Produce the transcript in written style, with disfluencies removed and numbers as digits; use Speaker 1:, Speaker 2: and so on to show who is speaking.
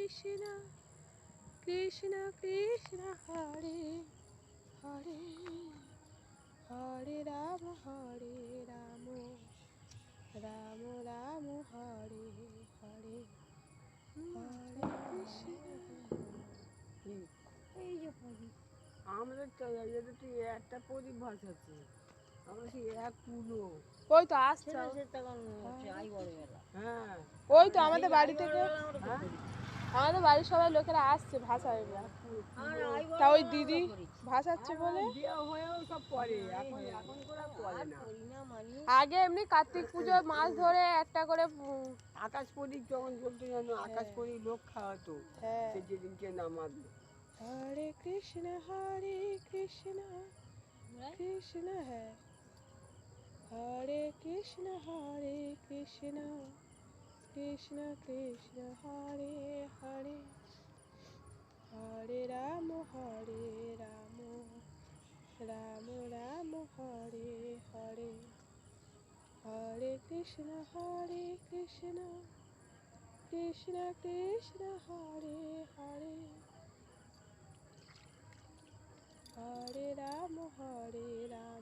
Speaker 1: Krishna Krishna Krishna Hare Hare Hare Rama Rama Rama Hare Hare Hare Krishna
Speaker 2: এই যে প্রদীপ আমাদের তো এদের তো একটা প্রদীপ ভাসাচ্ছে আমরা সেই এক পুরো
Speaker 1: ওই তো আসছে
Speaker 2: হ্যাঁ
Speaker 1: ওই তো আমাদের বাড়ি থেকে আমাদের বাড়ির সবাই লোকেরা আসছে ভাষায় তা ওই দিদি ভাসাচ্ছে বলে
Speaker 2: বিয়ে হয়েও সব পরে এখন এখন করে পড়ে না
Speaker 1: আগে এমনি কার্তিক পুজো মাছ ধরে একটা করে
Speaker 2: আকাশ প্রদীপ যখন চলতো জানো আকাশ প্রদীপ লোক খাওয়াতো সে যেদিনকে নামাতো
Speaker 1: হরে কৃষ্ণ কৃষ্ণ হ্যাঁ হরে কৃষ্ণ কৃষ্ণ কৃষ্ণ কৃষ্ণ হরে হরে হরে রাম রাম রাম হরে হরে হরে কৃষ্ণ কৃষ্ণ কৃষ্ণ কৃষ্ণ হরে হরে হরে রাম